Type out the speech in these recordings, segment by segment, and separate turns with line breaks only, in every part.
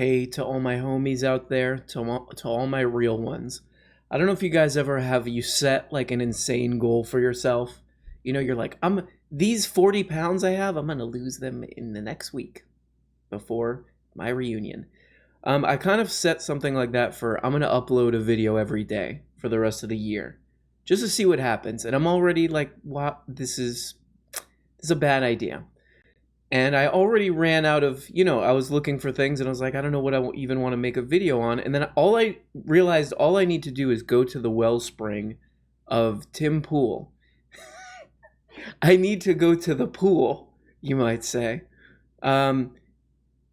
Hey, to all my homies out there, to all my real ones. I don't know if you guys ever have you set like an insane goal for yourself. You know, you're like, I'm these 40 pounds I have, I'm gonna lose them in the next week before my reunion. I kind of set something like that for I'm gonna upload a video every day for the rest of the year, just to see what happens. And I'm already like, wow, this is a bad idea. And I already ran out of, I was looking for things and I was like, I don't know what even want to make a video on. And then all I realized all I need to do is go to the wellspring of Tim Pool. I need to go to the pool, you might say.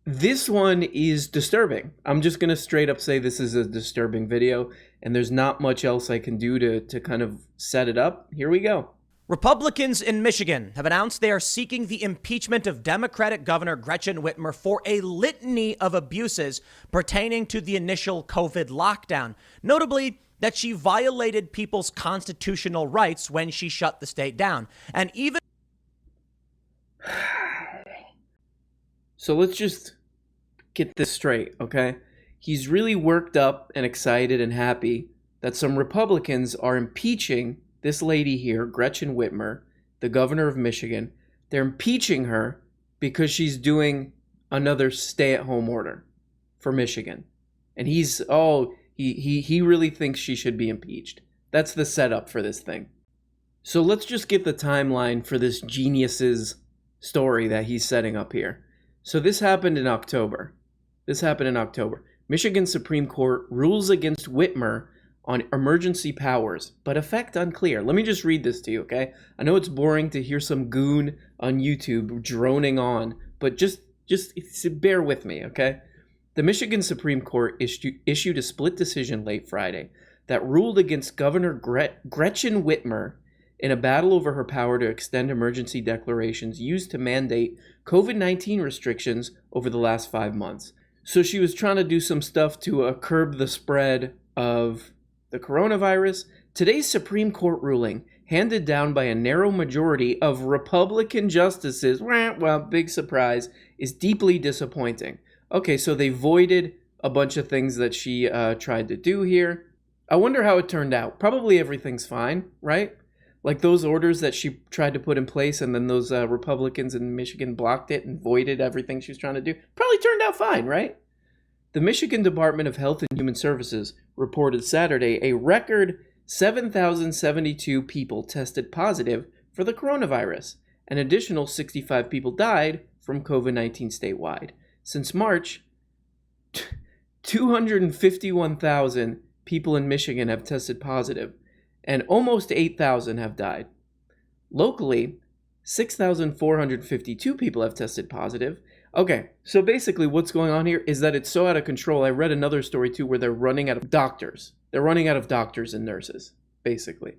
This one is disturbing. I'm just going to straight up say this is a disturbing video, and there's not much else I can do to kind of set it up. Here we go.
Republicans in Michigan have announced they are seeking the impeachment of Democratic Governor Gretchen Whitmer for a litany of abuses pertaining to the initial COVID lockdown, notably that she violated people's constitutional rights when she shut the state down. And even
So let's just get this straight, okay? He's really worked up and excited and happy that some Republicans are impeaching this lady here, Gretchen Whitmer, the governor of Michigan. They're impeaching her because she's doing another stay-at-home order for Michigan. And he really thinks she should be impeached. That's the setup for this thing. So let's just get the timeline for this genius's story that he's setting up here. So this happened in October. Michigan Supreme Court rules against Whitmer on emergency powers, but effect unclear. Let me just read this to you, okay? I know it's boring to hear some goon on YouTube droning on, but just bear with me, okay? The Michigan Supreme Court issued a split decision late Friday that ruled against Governor Gretchen Whitmer in a battle over her power to extend emergency declarations used to mandate COVID-19 restrictions over the last 5 months. So she was trying to do some stuff to curb the spread of the coronavirus. Today's Supreme Court ruling, handed down by a narrow majority of Republican justices, well, big surprise, is deeply disappointing. Okay, so they voided a bunch of things that she tried to do here. I wonder how it turned out. Probably everything's fine, right? Like those orders that she tried to put in place and then those Republicans in Michigan blocked it and voided everything she was trying to do. Probably turned out fine, right? The Michigan Department of Health and Human Services reported Saturday a record 7,072 people tested positive for the coronavirus. An additional 65 people died from COVID-19 statewide. Since March, 251,000 people in Michigan have tested positive, and almost 8,000 have died. Locally, 6,452 people have tested positive. Okay, so basically what's going on here is that it's so out of control. I read another story too where they're running out of doctors. They're running out of doctors and nurses, basically.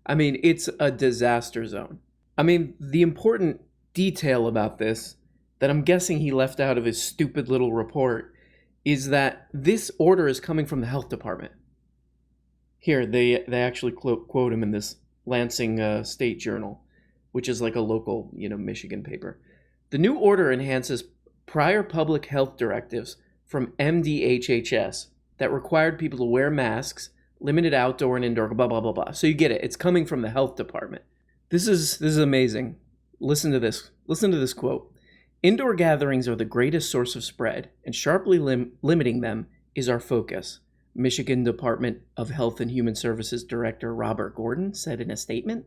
I mean, it's a disaster zone. I mean, the important detail about this that I'm guessing he left out of his stupid little report is that this order is coming from the health department. Here, they actually quote him in this Lansing State Journal, which is like a local, Michigan paper. The new order enhances prior public health directives from MDHHS that required people to wear masks, limited outdoor and indoor, blah, blah, blah, blah. So you get it. It's coming from the health department. This is amazing. Listen to this. Listen to this quote. Indoor gatherings are the greatest source of spread, and sharply limiting them is our focus, Michigan Department of Health and Human Services Director Robert Gordon said in a statement.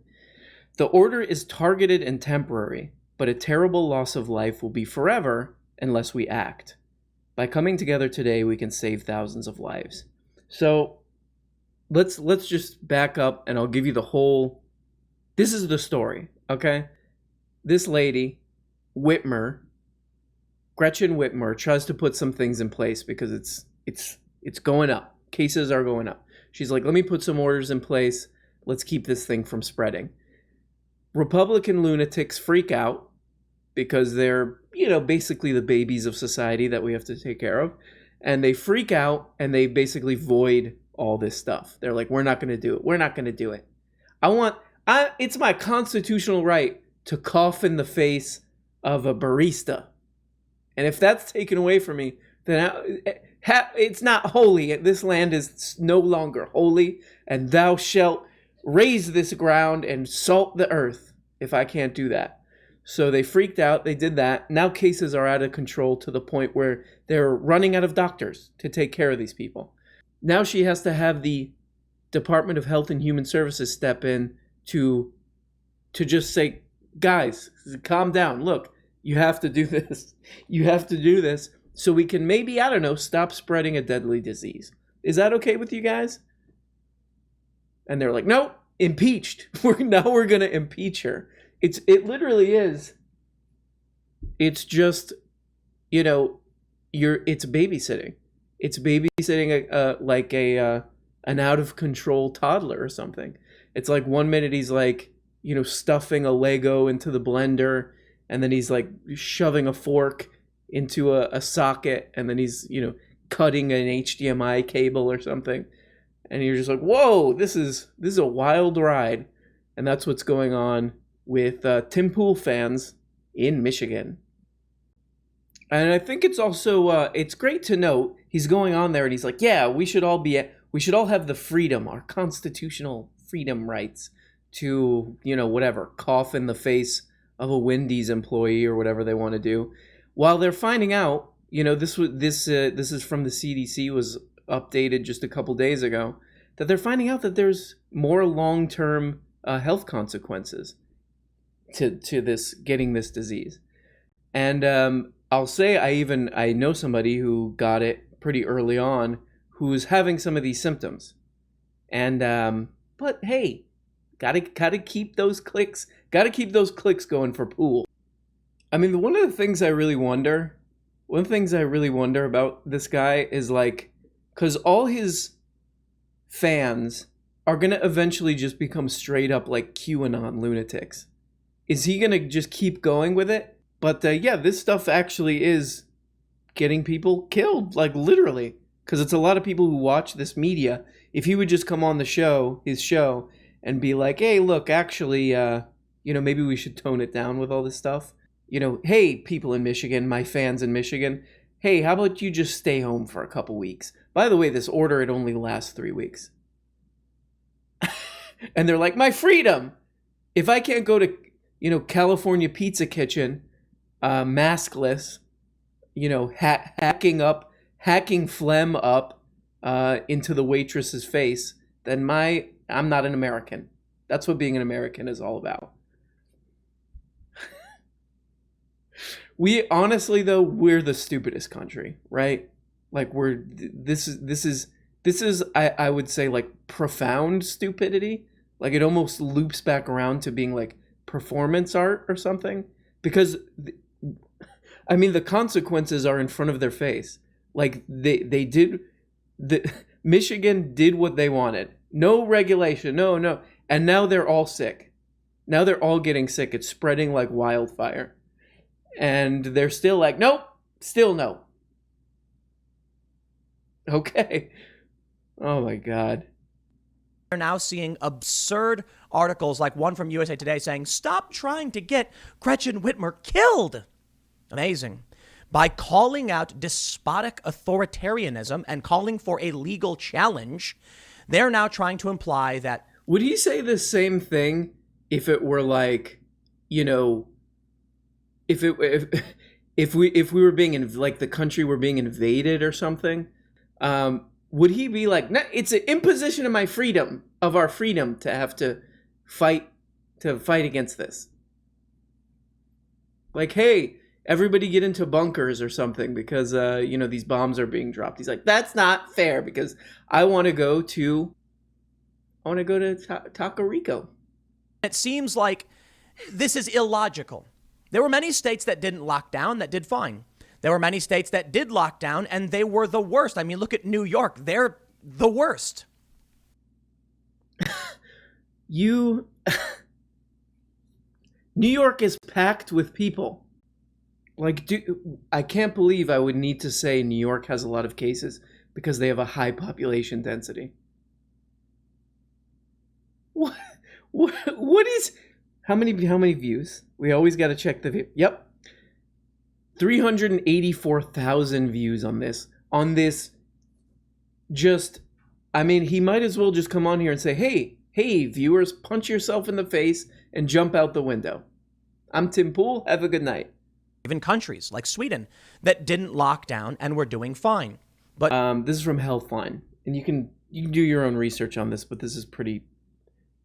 The order is targeted and temporary, but a terrible loss of life will be forever unless we act. By coming together today, we can save thousands of lives. So let's just back up and I'll give you the whole. This is the story, okay? This lady, Gretchen Whitmer, tries to put some things in place because it's going up. Cases are going up. She's like, let me put some orders in place. Let's keep this thing from spreading. Republican lunatics freak out because they're, basically the babies of society that we have to take care of. And they freak out and they basically void all this stuff. They're like, we're not going to do it. We're not going to do it. It's my constitutional right to cough in the face of a barista. And if that's taken away from me then it's not holy. This land is no longer holy, and thou shalt raise this ground and salt the earth if I can't do that. So they freaked out. They did that. Now cases are out of control to the point where they're running out of doctors to take care of these people. Now she has to have the Department of Health and Human Services step in to just say, guys, calm down. Look, you have to do this. You have to do this so we can maybe, I don't know, stop spreading a deadly disease. Is that okay with you guys? And they're like, no, impeached. Now we're going to impeach her. It literally is. It's just, it's babysitting. It's babysitting like an out of control toddler or something. It's like 1 minute he's like, stuffing a Lego into the blender, and then he's like shoving a fork into a socket, and then he's, cutting an HDMI cable or something. And you're just like, whoa, this is a wild ride. And that's what's going on with Tim Pool fans in Michigan. And I think it's also, it's great to note, he's going on there and he's like, yeah, we should all have the freedom, our constitutional freedom rights to, whatever, cough in the face of a Wendy's employee or whatever they want to do. While they're finding out, this is from the CDC, was updated just a couple days ago, that they're finding out that there's more long-term health consequences to this, getting this disease. And I'll say I know somebody who got it pretty early on who's having some of these symptoms. And but hey, gotta keep those clicks going for Pool. I mean, one of the things I really wonder about this guy is like, because all his fans are gonna eventually just become straight up like QAnon lunatics. Is he gonna just keep going with it? But yeah, this stuff actually is getting people killed, like literally, because it's a lot of people who watch this media. If he would just come on his show, and be like, hey, look, actually, maybe we should tone it down with all this stuff. Hey, people in Michigan, my fans in Michigan, hey, how about you just stay home for a couple weeks? By the way, this order, it only lasts 3 weeks. And they're like, my freedom! If I can't go to, California Pizza Kitchen, maskless, hacking phlegm up into the waitress's face, then I'm not an American. That's what being an American is all about. We honestly, though, we're the stupidest country, right? Like this is I would say like profound stupidity. Like it almost loops back around to being like performance art or something, because the consequences are in front of their face. Like Michigan did what they wanted. No regulation, no. And now they're all sick. Now they're all getting sick. It's spreading like wildfire. And they're still like, nope, still no. Okay. Oh my God.
We're now seeing absurd articles like one from USA Today saying, stop trying to get Gretchen Whitmer killed. Amazing. By calling out despotic authoritarianism and calling for a legal challenge, they're now trying to imply that.
Would he say the same thing if it were like, if we were being like the country were being invaded or something? Would he be like, no, it's an imposition of our freedom to have to fight against this? Like, hey, everybody get into bunkers or something because these bombs are being dropped. He's like, that's not fair because I want to go to Taco Rico.
It seems like this is illogical. There were many states that didn't lock down that did fine. There were many states that did lock down and they were the worst. I mean, look at New York. They're the worst.
New York is packed with people. Like, I can't believe I would need to say New York has a lot of cases because they have a high population density. What is, how many views? We always got to check the view. Yep. 384,000 views on this. Just, I mean, he might as well just come on here and say, hey, viewers, punch yourself in the face and jump out the window. I'm Tim Pool. Have a good night.
Even countries like Sweden that didn't lock down and were doing fine. But
this is from Healthline, and you can do your own research on this, but this is pretty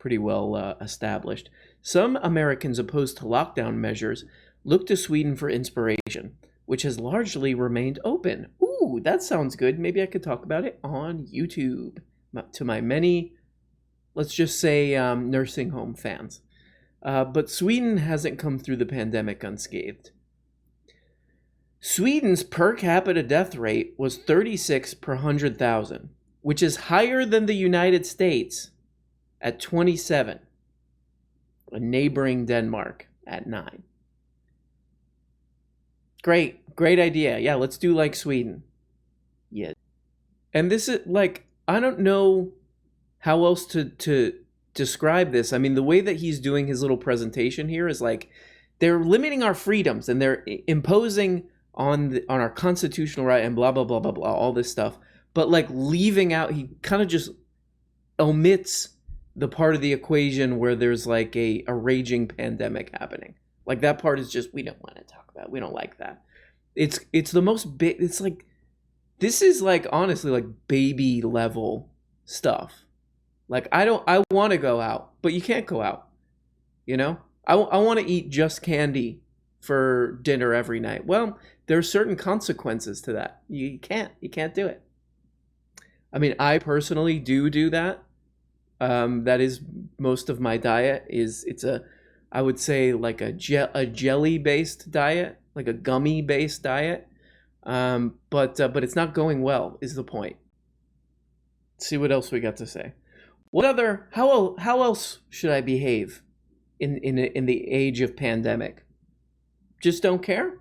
well established. Some Americans opposed to lockdown measures look to Sweden for inspiration, which has largely remained open. Ooh, that sounds good. Maybe I could talk about it on YouTube to my many, let's just say, nursing home fans. But Sweden hasn't come through the pandemic unscathed. Sweden's per capita death rate was 36 per 100,000, which is higher than the United States at 27, a neighboring Denmark at 9. Great idea. Yeah, let's do like Sweden. Yeah. And this is like, I don't know how else to describe this. I mean, the way that he's doing his little presentation here is like, they're limiting our freedoms and they're imposing on our constitutional right and blah, blah, blah, blah, blah, all this stuff. But like leaving out, he kind of just omits the part of the equation where there's like a raging pandemic happening. Like that part is just, we don't want to talk about. We don't like that. It's the most big, it's like, this is like honestly like baby level stuff. Like I want to go out, but you can't go out. You know, I want to eat just candy for dinner every night. Well, there are certain consequences to that. You can't do it. I mean, I personally do that. That is most of my diet. I would say like a jelly based diet, like a gummy based diet. But it's not going well is the point. Let's see what else we got to say. How else should I behave in the age of pandemic? Just don't care?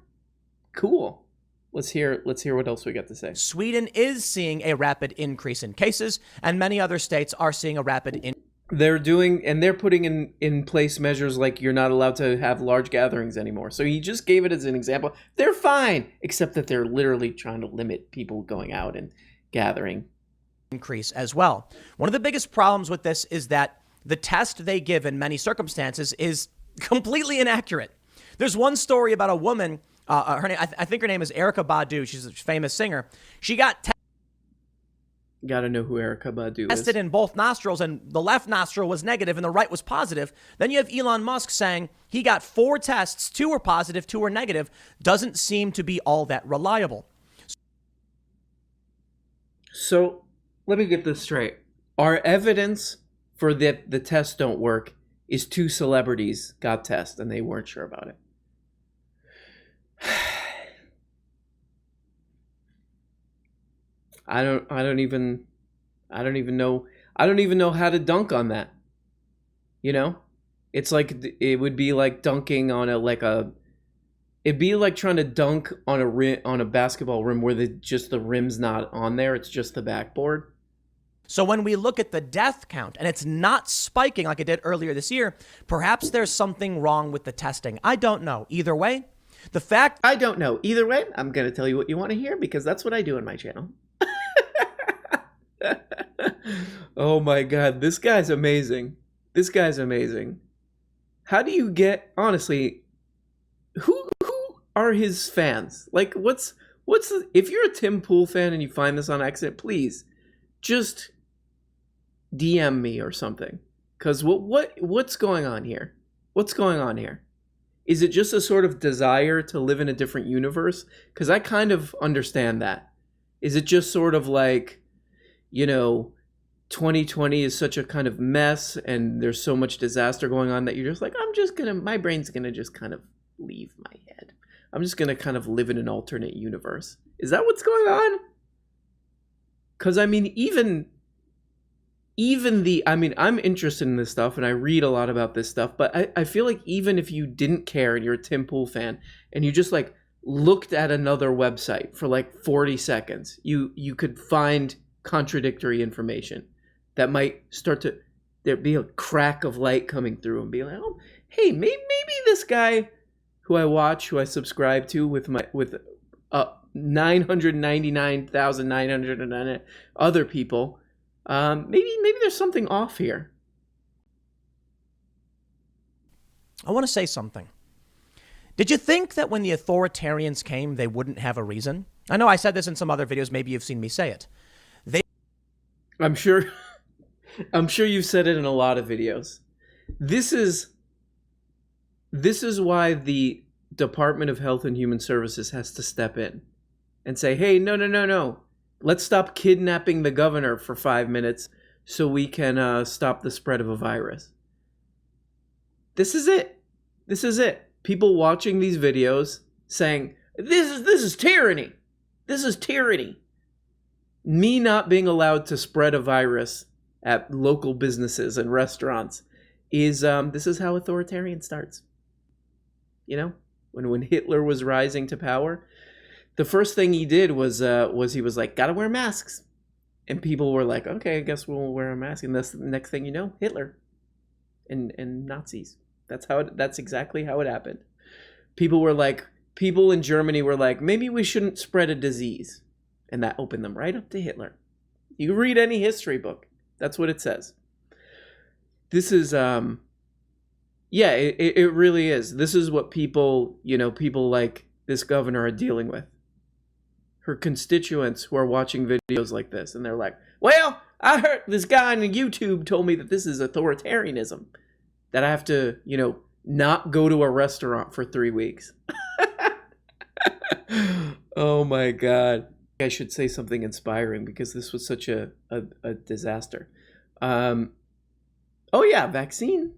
Cool. Let's hear what else we got to say.
Sweden is seeing a rapid increase in cases, and many other states are seeing a rapid increase.
They're putting in place measures like you're not allowed to have large gatherings anymore. So he just gave it as an example. They're fine, except that they're literally trying to limit people going out and gathering.
Increase as well. One of the biggest problems with this is that the test they give in many circumstances is completely inaccurate. There's one story about a woman, her name, I think her name is Erykah Badu. She's a famous singer. She got
Gotta know who Erykah Badu is.
Tested in both nostrils, and the left nostril was negative and the right was positive. Then you have Elon Musk saying he got 4 tests, 2 were positive, 2 were negative. Doesn't seem to be all that reliable.
So let me get this straight. Our evidence for that the tests don't work is 2 celebrities got tested and they weren't sure about it. I don't even know how to dunk on that. You know? It's like it would be like dunking on it'd be like trying to dunk on a basketball rim where the rim's not on there, it's just the backboard.
So when we look at the death count and it's not spiking like it did earlier this year, perhaps there's something wrong with the testing. I don't know. Either way,
I don't know. Either way, I'm going to tell you what you want to hear because that's what I do on my channel. Oh my God, this guy's amazing. How do you get, honestly, who are his fans? Like, if you're a Tim Pool fan and you find this on accident, please just DM me or something. Because what's going on here? What's going on here? Is it just a sort of desire to live in a different universe? Because I kind of understand that. Is it just sort of like, 2020 is such a kind of mess and there's so much disaster going on that you're just like, my brain's going to just kind of leave my head. I'm just going to kind of live in an alternate universe. Is that what's going on? Because, I mean, I'm interested in this stuff and I read a lot about this stuff, but I feel like even if you didn't care and you're a Tim Pool fan and you just like looked at another website for like 40 seconds, you could find contradictory information that might there'd be a crack of light coming through and be like, oh, hey, maybe this guy who I watch, who I subscribe to with 999,999 other people. Maybe there's something off here.
I want to say something. Did you think that when the authoritarians came, they wouldn't have a reason? I know I said this in some other videos. Maybe you've seen me say it.
I'm sure you've said it in a lot of videos. This is why the Department of Health and Human Services has to step in and say, hey, no. Let's stop kidnapping the governor for 5 minutes so we can stop the spread of a virus. This is it. People watching these videos saying, this is tyranny. This is tyranny. Me not being allowed to spread a virus at local businesses and restaurants is this is how authoritarian starts. You know, when Hitler was rising to power, the first thing he did was he was like, gotta wear masks. And people were like, okay, I guess we'll wear a mask. And that's the next thing you know, Hitler and Nazis. That's exactly how it happened. People in Germany were like, maybe we shouldn't spread a disease. And that opened them right up to Hitler. You read any history book, that's what it says. This is, it really is. This is what people like this governor are dealing with. Her constituents who are watching videos like this, and they're like, well, I heard this guy on YouTube told me that this is authoritarianism, that I have to, not go to a restaurant for 3 weeks. Oh my God. I should say something inspiring because this was such a disaster. Vaccine.